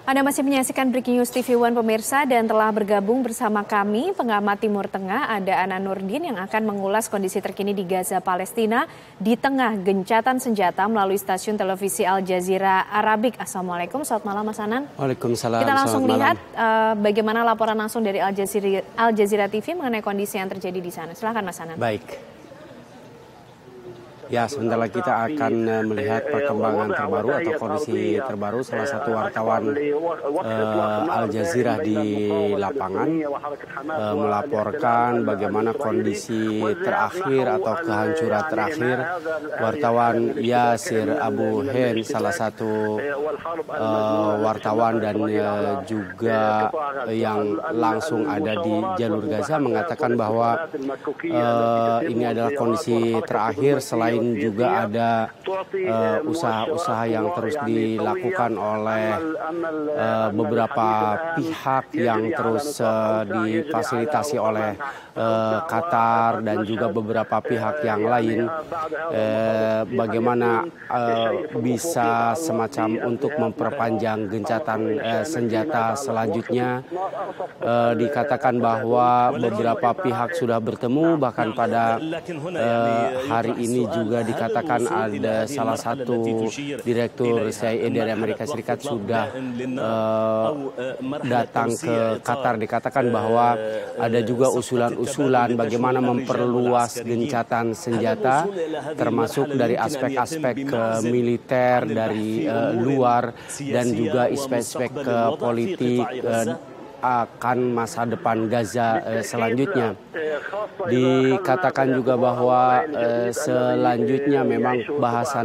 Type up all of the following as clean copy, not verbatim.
Anda masih menyaksikan Breaking News TV One pemirsa dan telah bergabung bersama kami pengamat Timur Tengah ada Ana Nurdin yang akan mengulas kondisi terkini di Gaza Palestina di tengah gencatan senjata melalui stasiun televisi Al Jazeera Arabic. Assalamualaikum, selamat malam Mas Anan. Waalaikumsalam. Kita langsung lihat bagaimana laporan langsung dari Al Jazeera TV mengenai kondisi yang terjadi di sana. Silakan Mas Anan. Baik. Ya, sebentar lagi kita akan melihat perkembangan terbaru atau kondisi terbaru salah satu wartawan Al Jazeera di lapangan melaporkan bagaimana kondisi terakhir atau kehancuran terakhir wartawan Yasir Abu Hen, salah satu wartawan dan juga yang langsung ada di jalur Gaza, mengatakan bahwa ini adalah kondisi terakhir. Selain juga ada usaha-usaha yang terus dilakukan oleh beberapa pihak yang terus difasilitasi oleh Qatar dan juga beberapa pihak yang lain, bagaimana bisa semacam untuk memperpanjang gencatan senjata selanjutnya. Dikatakan bahwa beberapa pihak sudah bertemu, bahkan pada hari ini juga dikatakan ada salah satu direktur CIA dari Amerika Serikat sudah datang ke Qatar. Dikatakan bahwa ada juga usulan-usulan bagaimana memperluas gencatan senjata, termasuk dari aspek-aspek militer dari luar dan juga aspek politik akan masa depan Gaza selanjutnya. Dikatakan juga bahwa selanjutnya memang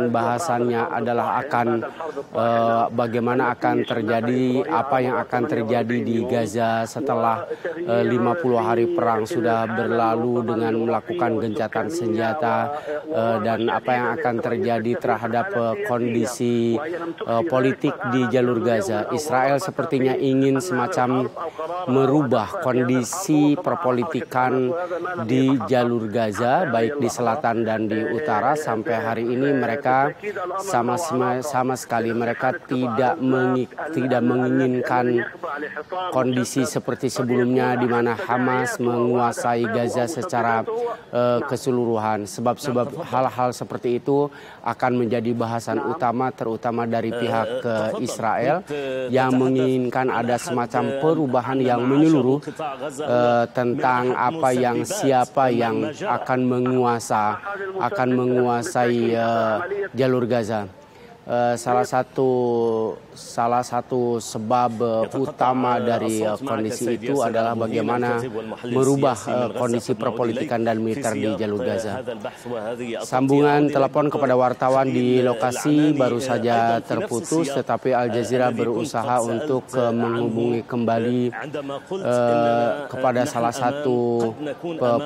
bahasannya adalah akan bagaimana akan terjadi, apa yang akan terjadi di Gaza setelah 50 hari perang sudah berlalu dengan melakukan gencatan senjata, dan apa yang akan terjadi terhadap kondisi politik di jalur Gaza. Israel sepertinya ingin semacam merubah kondisi perpolitikan di jalur Gaza, baik di selatan dan di utara. Sampai hari ini mereka sama sekali mereka tidak menginginkan kondisi seperti sebelumnya di mana Hamas menguasai Gaza secara keseluruhan. Sebab hal-hal seperti itu akan menjadi bahasan utama, terutama dari pihak Israel yang menginginkan ada semacam perubahan yang menyeluruh tentang siapa yang akan menguasai jalur Gaza. Salah satu sebab utama dari kondisi itu adalah bagaimana merubah kondisi perpolitikan dan militer di jalur Gaza. Sambungan telepon kepada wartawan di lokasi baru saja terputus, tetapi Al Jazeera berusaha untuk menghubungi kembali kepada salah satu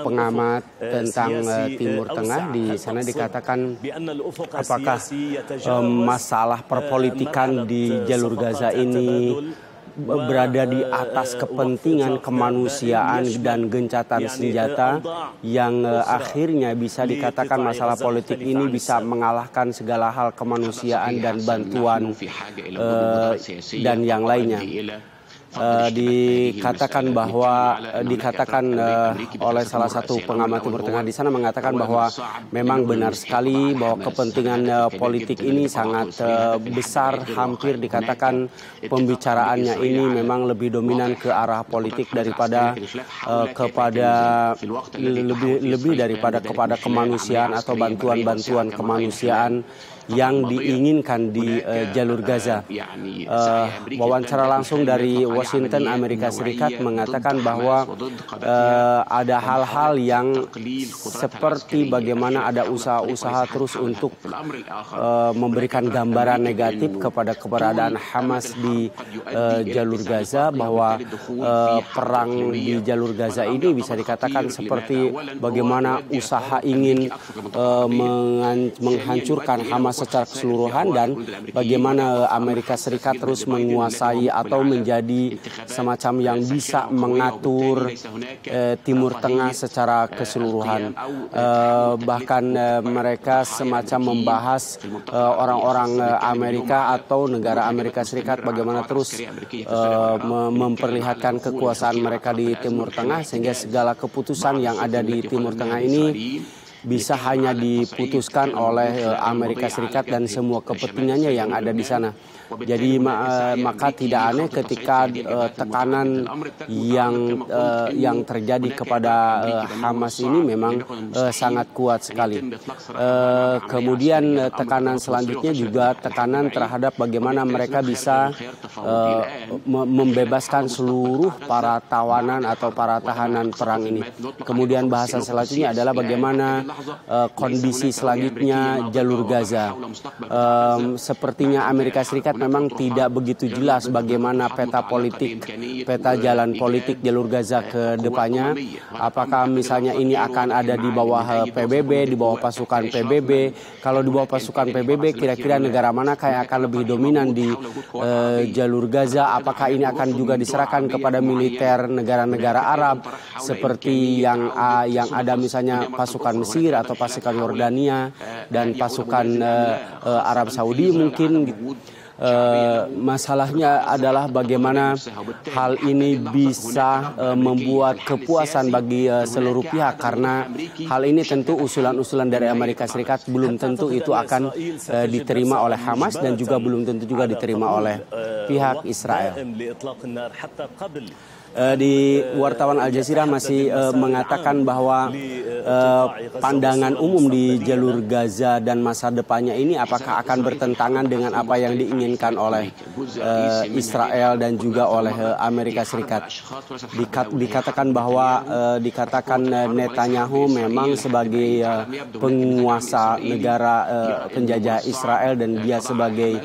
pengamat tentang Timur Tengah. Di sana dikatakan apakah masalah perpolitikan di jalur Gaza ini berada di atas kepentingan kemanusiaan dan gencatan senjata yang akhirnya bisa dikatakan masalah politik ini bisa mengalahkan segala hal kemanusiaan dan bantuan dan yang lainnya. Dikatakan oleh salah satu pengamat Timur Tengah di sana, mengatakan bahwa memang benar sekali bahwa kepentingan politik ini sangat besar, hampir dikatakan pembicaraannya ini memang lebih dominan ke arah politik daripada kepada kemanusiaan atau bantuan kemanusiaan yang diinginkan di jalur Gaza. Wawancara langsung dari Washington, Amerika Serikat mengatakan bahwa ada hal-hal yang seperti bagaimana ada usaha-usaha terus untuk memberikan gambaran negatif kepada keberadaan Hamas di jalur Gaza, bahwa perang di jalur Gaza ini bisa dikatakan seperti bagaimana usaha ingin menghancurkan Hamas secara keseluruhan, dan bagaimana Amerika Serikat terus menguasai atau menjadi menjadi semacam yang bisa mengatur Timur Tengah secara keseluruhan. Bahkan mereka semacam membahas orang-orang Amerika atau negara Amerika Serikat bagaimana terus memperlihatkan kekuasaan mereka di Timur Tengah, sehingga segala keputusan yang ada di Timur Tengah ini bisa hanya diputuskan oleh Amerika Serikat dan semua kepentingannya yang ada di sana. Jadi maka tidak aneh ketika tekanan yang terjadi kepada Hamas ini memang sangat kuat sekali. Kemudian tekanan selanjutnya juga tekanan terhadap bagaimana mereka bisa membebaskan seluruh para tawanan atau para tahanan perang ini. Kemudian bahasan selanjutnya adalah bagaimana kondisi selanjutnya jalur Gaza. Sepertinya Amerika Serikat memang tidak begitu jelas bagaimana peta jalan politik jalur Gaza ke depannya. Apakah misalnya ini akan ada di bawah PBB, di bawah pasukan PBB? Kalau di bawah pasukan PBB, kira-kira negara mana yang akan lebih dominan di jalur Gaza? Apakah ini akan juga diserahkan kepada militer negara-negara Arab seperti yang ada misalnya pasukan Mesir atau pasukan Yordania dan pasukan Arab Saudi mungkin? Masalahnya adalah bagaimana hal ini bisa membuat kepuasan bagi seluruh pihak, karena hal ini tentu usulan-usulan dari Amerika Serikat belum tentu itu akan diterima oleh Hamas dan juga belum tentu juga diterima oleh pihak Israel. Di wartawan Al Jazeera masih mengatakan bahwa pandangan umum di jalur Gaza dan masa depannya ini apakah akan bertentangan dengan apa yang diinginkan oleh Israel dan juga oleh Amerika Serikat. Dikatakan bahwa Netanyahu memang sebagai penguasa negara penjajah Israel dan dia sebagai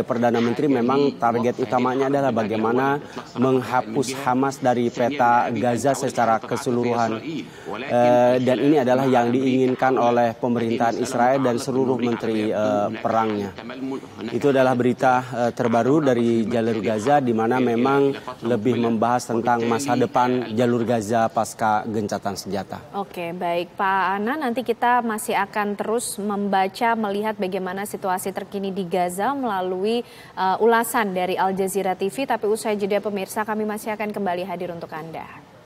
Perdana Menteri, memang target utamanya adalah bagaimana menghapus Hamas dari peta Gaza secara keseluruhan. Dan ini adalah yang diinginkan oleh pemerintahan Israel dan seluruh menteri perangnya. Itu adalah berita terbaru dari jalur Gaza, di mana memang lebih membahas tentang masa depan jalur Gaza pasca gencatan senjata. Oke, baik Pak Ana, nanti kita masih akan terus membaca, melihat bagaimana situasi terkini di Gaza melalui ulasan dari Al Jazeera TV. Tapi usai jeda pemirsa, kami masih akan kembali hadir untuk Anda.